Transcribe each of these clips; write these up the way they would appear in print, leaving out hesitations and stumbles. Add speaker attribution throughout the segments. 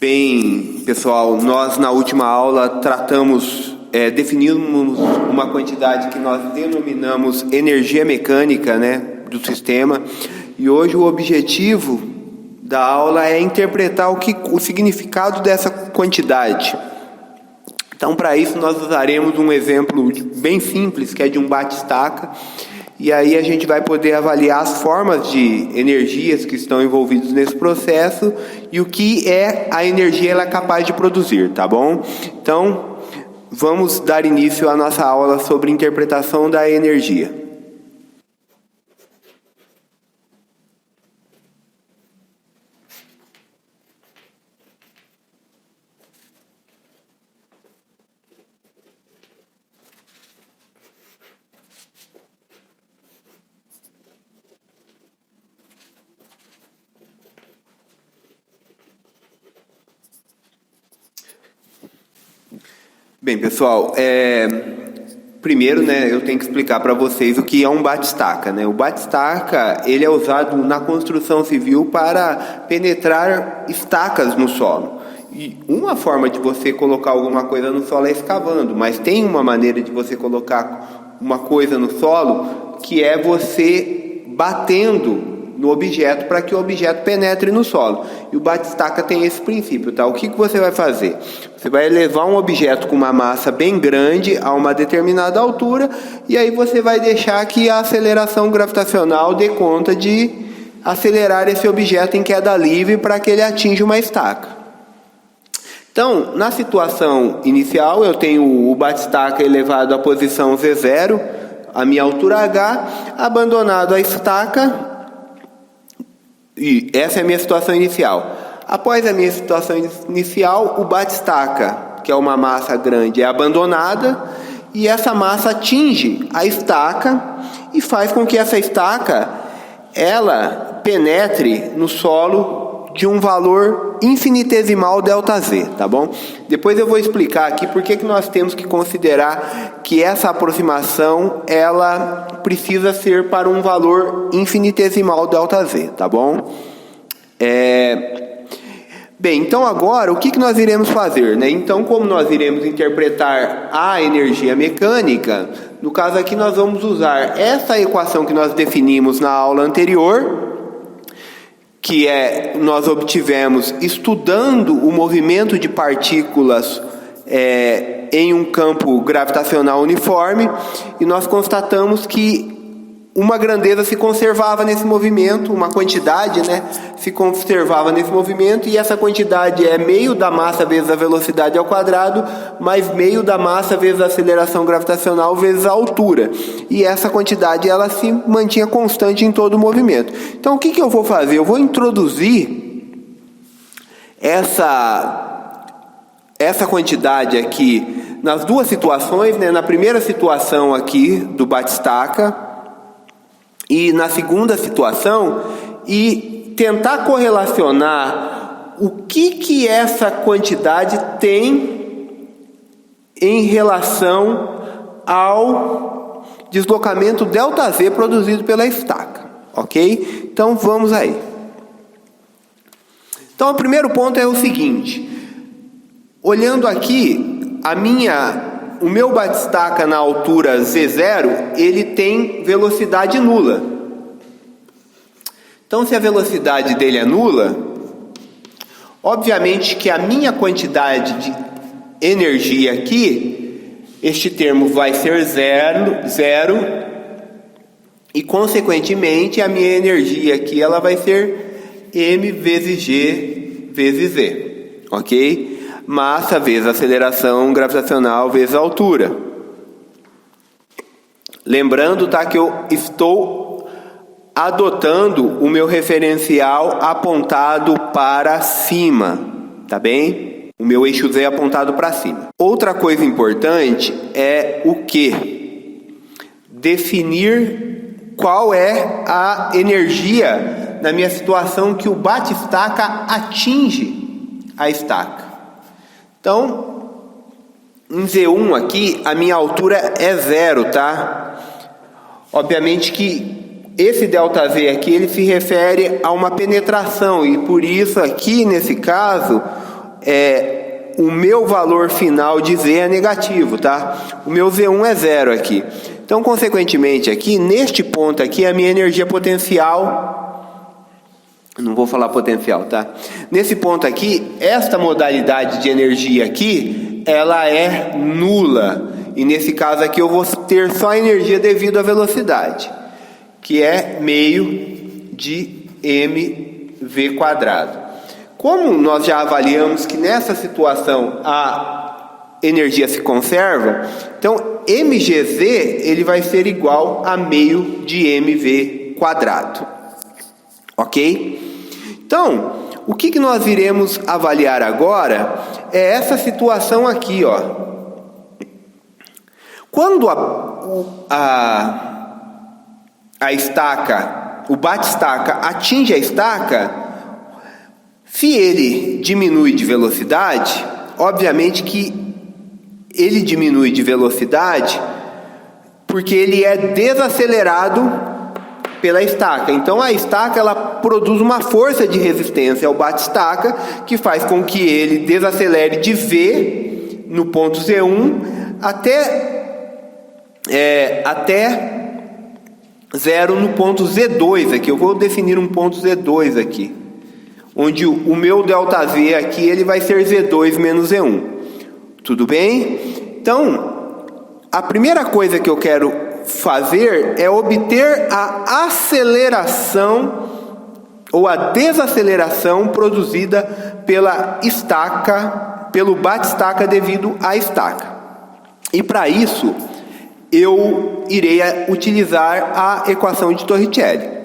Speaker 1: Bem, pessoal, nós na última aula definimos uma quantidade que nós denominamos energia mecânica, do sistema. E hoje o objetivo da aula é interpretar o significado dessa quantidade. Então, para isso, nós usaremos um exemplo bem simples, que é de um bate-estaca. E aí a gente vai poder avaliar as formas de energias que estão envolvidas nesse processo e o que a energia ela é capaz de produzir, tá bom? Então, vamos dar início à nossa aula sobre interpretação da energia. Bem, pessoal, primeiro, eu tenho que explicar para vocês o que é um bate-estaca, O bate-estaca, ele é usado na construção civil para penetrar estacas no solo. E uma forma de você colocar alguma coisa no solo é escavando, mas tem uma maneira de você colocar uma coisa no solo que é você batendo no objeto para que o objeto penetre no solo. E o bate-estaca tem esse princípio, tá? O que você vai fazer? Você vai levar um objeto com uma massa bem grande a uma determinada altura e aí você vai deixar que a aceleração gravitacional dê conta de acelerar esse objeto em queda livre para que ele atinja uma estaca. Então, na situação inicial, eu tenho o bate-estaca elevado à posição Z0, a minha altura H, abandonado a estaca. E essa é a minha situação inicial. Após a minha situação inicial, o bate-estaca, que é uma massa grande, é abandonada e essa massa atinge a estaca e faz com que essa estaca ela penetre no solo de um valor infinitesimal ΔZ, tá bom? Depois eu vou explicar aqui por que nós temos que considerar que essa aproximação ela precisa ser para um valor infinitesimal ΔZ, tá bom? Bem, então agora o que nós iremos fazer, Então, como nós iremos interpretar a energia mecânica, no caso aqui nós vamos usar essa equação que nós definimos na aula anterior, que nós obtivemos estudando o movimento de partículas em um campo gravitacional uniforme, e nós constatamos que uma grandeza se conservava nesse movimento, uma quantidade se conservava nesse movimento, e essa quantidade é meio da massa vezes a velocidade ao quadrado, mais meio da massa vezes a aceleração gravitacional vezes a altura. E essa quantidade ela se mantinha constante em todo o movimento. Então o que eu vou fazer? Eu vou introduzir essa quantidade aqui nas duas situações, Na primeira situação aqui do bate-estaca, e na segunda situação, e tentar correlacionar o que essa quantidade tem em relação ao deslocamento ΔZ produzido pela estaca, ok? Então vamos aí. Então o primeiro ponto é o seguinte: olhando aqui, o meu bate-estaca na altura Z0, ele tem velocidade nula. Então, se a velocidade dele é nula, obviamente que a minha quantidade de energia aqui, este termo vai ser zero, e consequentemente a minha energia aqui ela vai ser m vezes g vezes z, ok? Massa vezes aceleração gravitacional vezes altura. Lembrando, que eu estou adotando o meu referencial apontado para cima, tá bem? O meu eixo Z apontado para cima. Outra coisa importante é o que? Definir qual é a energia na minha situação que o bate-estaca atinge a estaca. Então, em Z1 aqui, a minha altura é 0, tá? Obviamente que esse ΔZ aqui, ele se refere a uma penetração, e por isso aqui, nesse caso, o meu valor final de Z é negativo, tá? O meu Z1 é 0 aqui. Então, consequentemente, aqui, neste ponto aqui, a minha energia potencial... Não vou falar potencial, tá? Nesse ponto aqui, esta modalidade de energia aqui, ela é nula. E nesse caso aqui, eu vou ter só energia devido à velocidade, que é meio de mv². Como nós já avaliamos que nessa situação a energia se conserva, então mgz ele vai ser igual a meio de mv². Ok? Então, o que nós iremos avaliar agora é essa situação aqui, ó. Quando a estaca, o bate-estaca atinge a estaca, se ele diminui de velocidade, obviamente que ele diminui de velocidade porque ele é desacelerado pela estaca. Então a estaca ela produz uma força de resistência ao bate-estaca que faz com que ele desacelere de V no ponto Z1 até 0 no ponto Z2 aqui. Eu vou definir um ponto Z2 aqui, onde o meu ΔZ aqui ele vai ser Z2 menos Z1. Tudo bem? Então, a primeira coisa que eu quero fazer é obter a aceleração ou a desaceleração produzida pela estaca, pelo bate-estaca devido à estaca. E para isso, eu irei utilizar a equação de Torricelli.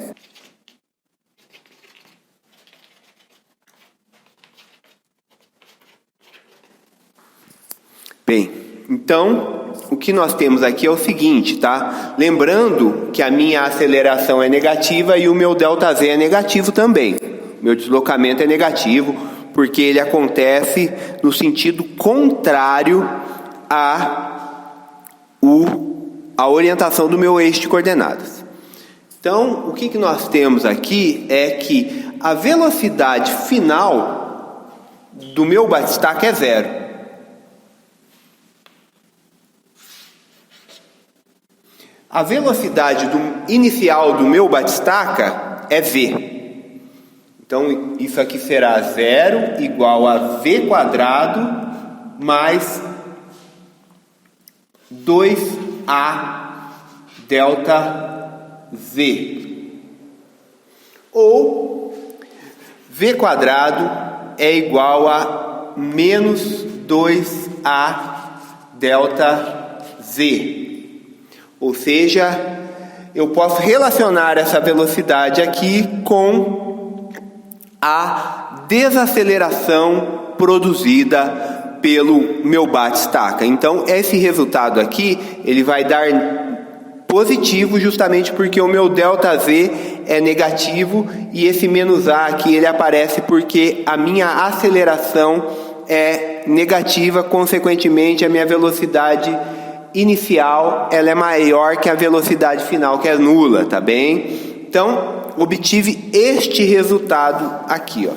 Speaker 1: Bem, então, o que nós temos aqui é o seguinte, tá? Lembrando que a minha aceleração é negativa e o meu ΔZ é negativo também. Meu deslocamento é negativo porque ele acontece no sentido contrário à orientação do meu eixo de coordenadas. Então, o que nós temos aqui é que a velocidade final do meu bate-estaca é 0. A velocidade inicial do meu bate-estaca é V. Então, isso aqui será 0 igual a V² mais 2A ΔZ. Ou V² é igual a menos 2A ΔZ. Ou seja, eu posso relacionar essa velocidade aqui com a desaceleração produzida pelo meu bate-estaca. Então, esse resultado aqui, ele vai dar positivo justamente porque o meu ΔZ é negativo e esse menos A aqui, ele aparece porque a minha aceleração é negativa, consequentemente, a minha velocidade inicial ela é maior que a velocidade final, que é nula, tá bem? Então, obtive este resultado aqui, ó.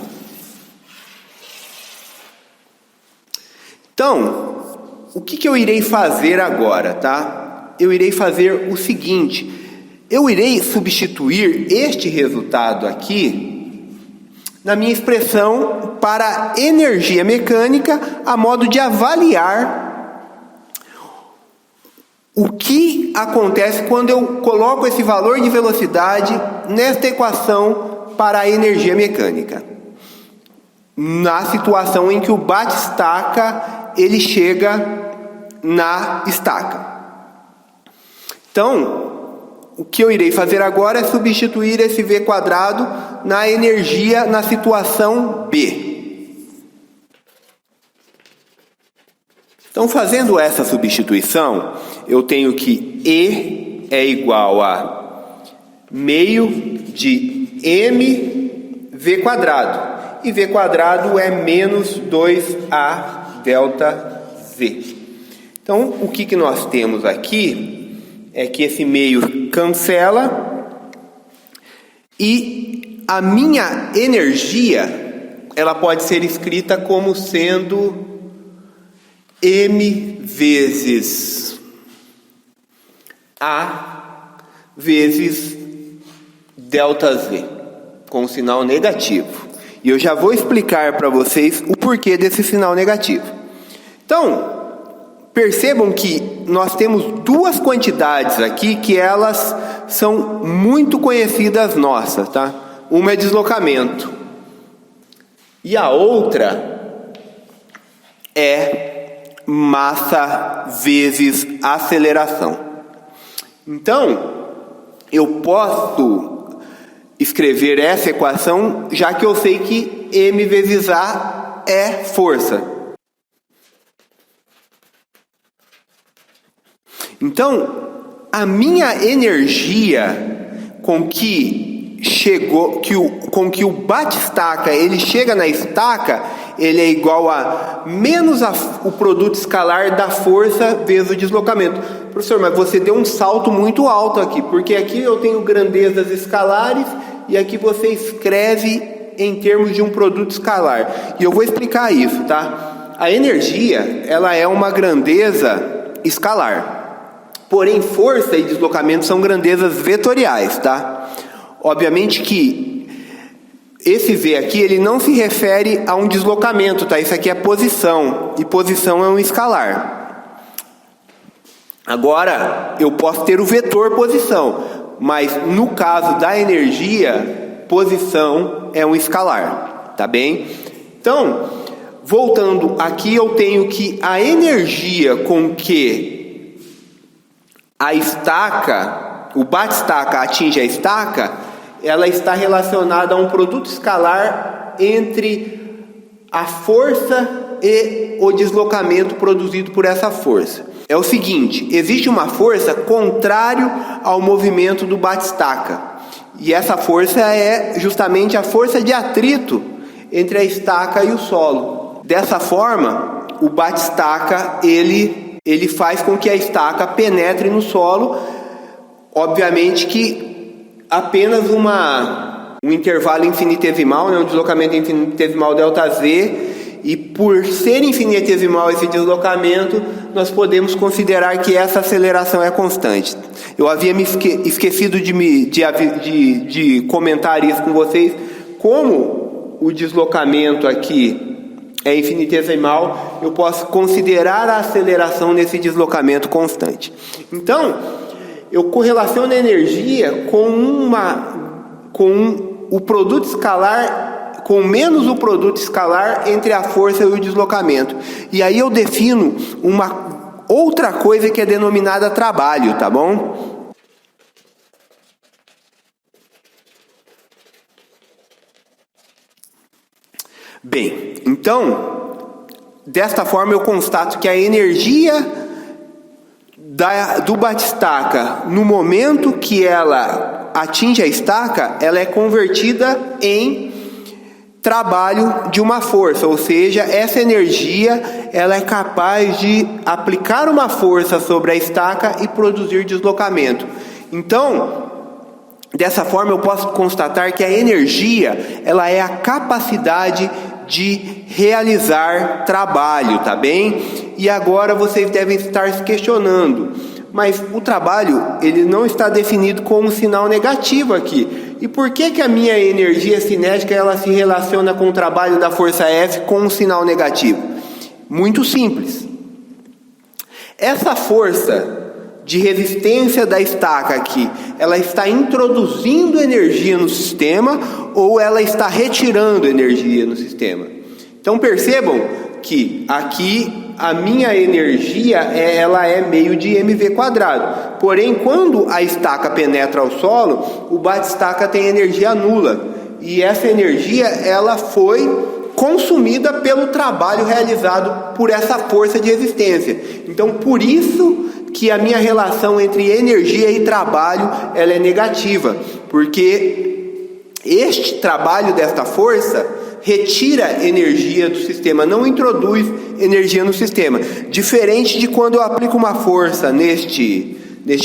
Speaker 1: Então, o que eu irei fazer agora, tá? Eu irei fazer o seguinte: eu irei substituir este resultado aqui na minha expressão para energia mecânica, a modo de avaliar o que acontece quando eu coloco esse valor de velocidade nesta equação para a energia mecânica, na situação em que o bate-estaca ele chega na estaca. Então, o que eu irei fazer agora é substituir esse V² na energia na situação B. Então, fazendo essa substituição, eu tenho que E é igual a meio de mV². E V² é menos 2A ΔZ. Então, o que nós temos aqui é que esse meio cancela e a minha energia ela pode ser escrita como sendo M vezes A vezes ΔZ, com sinal negativo. E eu já vou explicar para vocês o porquê desse sinal negativo. Então, percebam que nós temos duas quantidades aqui que elas são muito conhecidas nossas, tá? Uma é deslocamento e a outra é massa vezes aceleração. Então, eu posso escrever essa equação, já que eu sei que M vezes A é força. Então, a minha energia com que o bate-estaca ele chega na estaca, ele é igual a menos o produto escalar da força vezes o deslocamento. Professor, mas você deu um salto muito alto aqui, porque aqui eu tenho grandezas escalares e aqui você escreve em termos de um produto escalar. E eu vou explicar isso, tá? A energia, ela é uma grandeza escalar. Porém, força e deslocamento são grandezas vetoriais, tá? Obviamente que esse V aqui, ele não se refere a um deslocamento, tá? Isso aqui é posição, e posição é um escalar. Agora, eu posso ter o vetor posição, mas no caso da energia, posição é um escalar, tá bem? Então, voltando aqui, eu tenho que a energia com que a estaca, o bate-estaca atinge a estaca, ela está relacionada a um produto escalar entre a força e o deslocamento produzido por essa força. É o seguinte, existe uma força contrária ao movimento do bate-estaca. E essa força é justamente a força de atrito entre a estaca e o solo. Dessa forma, o bate-estaca ele faz com que a estaca penetre no solo. Obviamente que apenas um intervalo infinitesimal, né, um deslocamento infinitesimal ΔZ, e por ser infinitesimal esse deslocamento, nós podemos considerar que essa aceleração é constante. Eu havia me esquecido de comentar isso com vocês. Como o deslocamento aqui é infinitesimal, eu posso considerar a aceleração nesse deslocamento constante. Então, eu correlaciono a energia com o produto escalar, com menos o produto escalar entre a força e o deslocamento. E aí eu defino uma outra coisa que é denominada trabalho, tá bom? Bem, então, desta forma eu constato que a energia do bate-estaca, no momento que ela atinge a estaca, ela é convertida em trabalho de uma força, ou seja, essa energia ela é capaz de aplicar uma força sobre a estaca e produzir deslocamento. Então, dessa forma eu posso constatar que a energia ela é a capacidade de realizar trabalho, tá bem? E agora vocês devem estar se questionando, mas o trabalho ele não está definido como um sinal negativo aqui. E por que a minha energia cinética ela se relaciona com o trabalho da força F com um sinal negativo? Muito simples. Essa força de resistência da estaca aqui, ela está introduzindo energia no sistema ou ela está retirando energia no sistema? Então percebam que aqui a minha energia ela é meio de mv². Porém, quando a estaca penetra o solo, o bate-estaca tem energia nula. E essa energia ela foi consumida pelo trabalho realizado por essa força de resistência. Então, por isso que a minha relação entre energia e trabalho ela é negativa. Porque este trabalho desta força retira energia do sistema, não introduz energia no sistema. Diferente de quando eu aplico uma força neste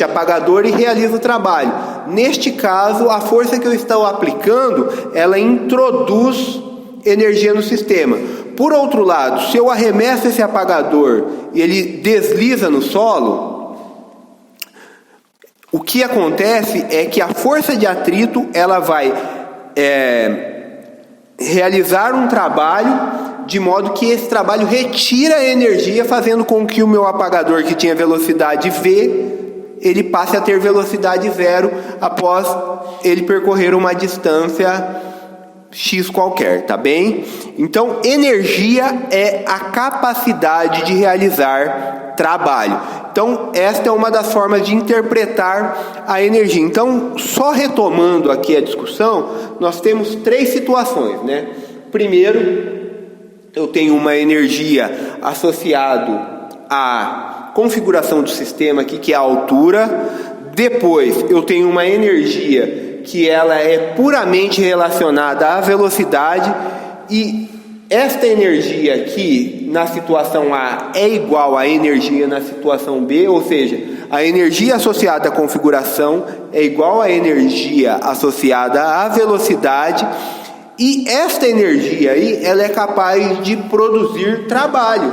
Speaker 1: apagador e realizo o trabalho. Neste caso, a força que eu estou aplicando, ela introduz energia no sistema. Por outro lado, se eu arremesso esse apagador e ele desliza no solo, o que acontece é que a força de atrito ela vai realizar um trabalho de modo que esse trabalho retira a energia, fazendo com que o meu apagador, que tinha velocidade V, ele passe a ter velocidade zero após ele percorrer uma distância X qualquer, tá bem? Então, energia é a capacidade de realizar trabalho. Então, esta é uma das formas de interpretar a energia. Então, só retomando aqui a discussão, nós temos 3 situações, né? Primeiro, eu tenho uma energia associada à configuração do sistema aqui, que é a altura. Depois, eu tenho uma energia que ela é puramente relacionada à velocidade, e esta energia aqui na situação A é igual à energia na situação B, ou seja, a energia associada à configuração é igual à energia associada à velocidade, e esta energia aí, ela é capaz de produzir trabalho,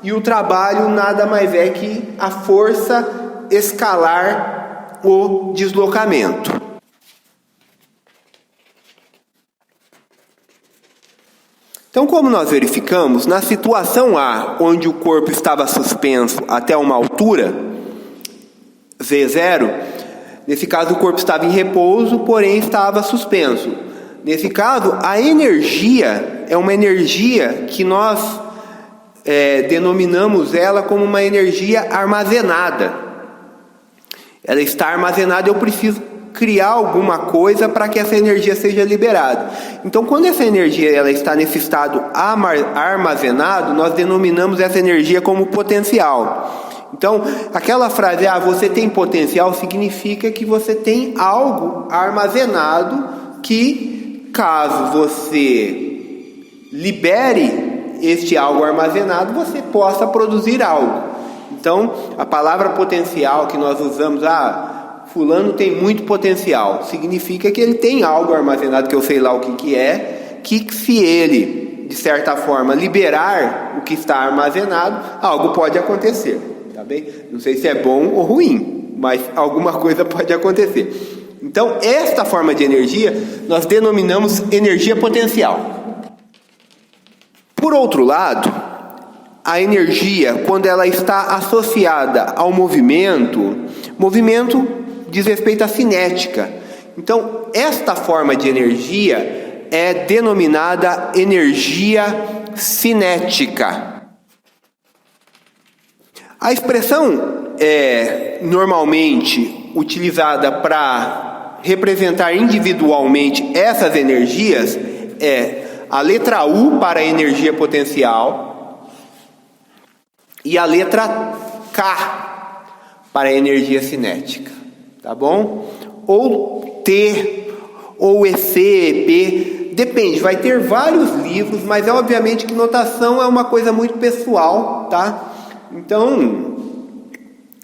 Speaker 1: e o trabalho nada mais é que a força escalar o deslocamento. Então, como nós verificamos, na situação A, onde o corpo estava suspenso até uma altura, V0, nesse caso o corpo estava em repouso, porém estava suspenso. Nesse caso, a energia é uma energia que nós denominamos ela como uma energia armazenada. Ela está armazenada, eu preciso criar alguma coisa para que essa energia seja liberada. Então, quando essa energia ela está nesse estado armazenado, nós denominamos essa energia como potencial. Então, aquela frase, você tem potencial, significa que você tem algo armazenado que, caso você libere este algo armazenado, você possa produzir algo. Então, a palavra potencial que nós usamos, fulano tem muito potencial, significa que ele tem algo armazenado, que eu sei lá o que é, que se ele, de certa forma, liberar o que está armazenado, algo pode acontecer, tá bem? Não sei se é bom ou ruim, mas alguma coisa pode acontecer. Então, esta forma de energia, nós denominamos energia potencial. Por outro lado, a energia, quando ela está associada ao movimento diz respeito à cinética. Então, esta forma de energia é denominada energia cinética. A expressão normalmente utilizada para representar individualmente essas energias é a letra U para a energia potencial e a letra K para a energia cinética. Tá bom? Ou T, ou EC, EP, depende, vai ter vários livros, mas obviamente que notação é uma coisa muito pessoal, tá? Então,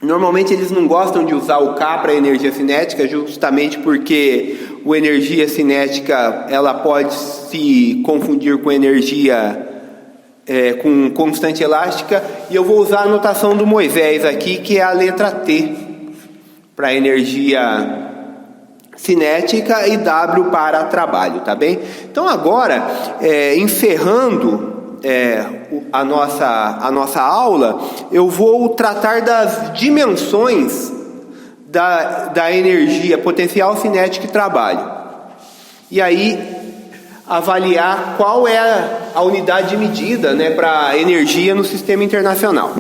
Speaker 1: normalmente eles não gostam de usar o K para energia cinética, justamente porque a energia cinética ela pode se confundir com energia com constante elástica, e eu vou usar a notação do Moisés aqui, que é a letra T para energia cinética e W para trabalho, tá bem? Então agora, encerrando a nossa aula, eu vou tratar das dimensões da energia potencial, cinética e trabalho. E aí, avaliar qual é a unidade de medida, né, para energia no sistema internacional.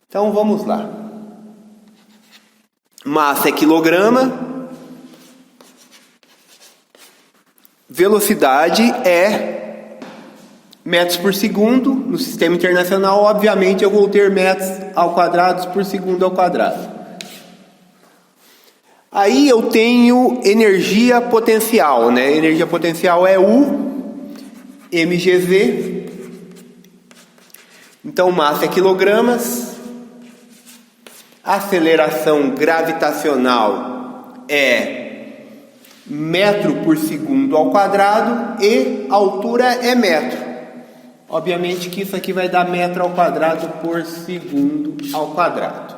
Speaker 1: Então vamos lá. Massa é quilograma, velocidade é metros por segundo. No sistema internacional, obviamente, eu vou ter metros ao quadrado por segundo ao quadrado. Aí eu tenho energia potencial, né? Energia potencial é U, mgz. Então, massa é quilogramas. Aceleração gravitacional é metro por segundo ao quadrado e altura é metro. Obviamente que isso aqui vai dar metro ao quadrado por segundo ao quadrado.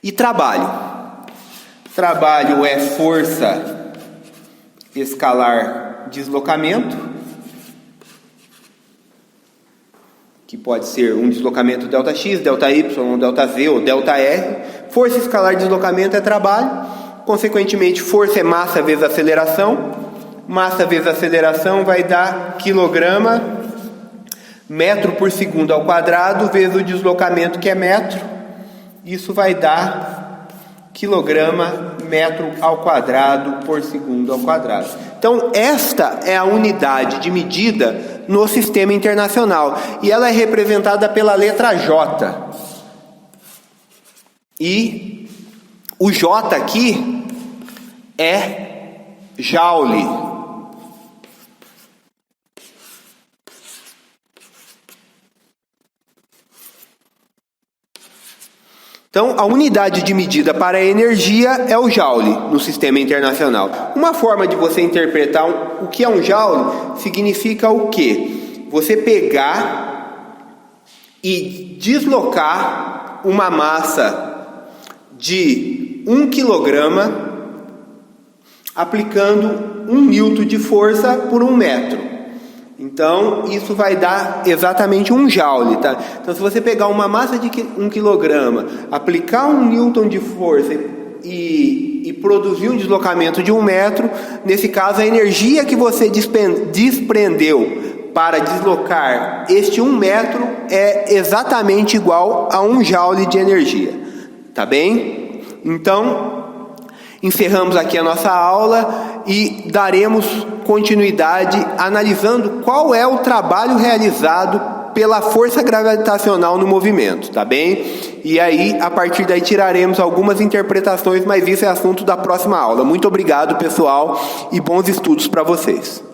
Speaker 1: E trabalho. Trabalho é força escalar deslocamento, que pode ser um deslocamento ΔX, ΔY, ΔZ ou ΔR. Força escalar deslocamento é trabalho. Consequentemente, força é massa vezes aceleração. Massa vezes aceleração vai dar quilograma, metro por segundo ao quadrado, vezes o deslocamento, que é metro. Isso vai dar quilograma, metro ao quadrado por segundo ao quadrado. Então, esta é a unidade de medida no sistema internacional. E ela é representada pela letra J. E o J aqui é joule. Então, a unidade de medida para a energia é o joule no sistema internacional. Uma forma de você interpretar o que é um joule significa o quê? Você pegar e deslocar uma massa de 1 quilograma aplicando 1 newton de força por 1 metro. Então, isso vai dar exatamente um joule, tá? Então, se você pegar uma massa de 1 quilograma, aplicar 1 newton de força e produzir um deslocamento de 1 metro, nesse caso, a energia que você desprendeu para deslocar este 1 metro é exatamente igual a 1 joule de energia. Tá bem? Então, encerramos aqui a nossa aula e daremos continuidade analisando qual é o trabalho realizado pela força gravitacional no movimento, tá bem? E aí, a partir daí, tiraremos algumas interpretações, mas isso é assunto da próxima aula. Muito obrigado, pessoal, e bons estudos para vocês.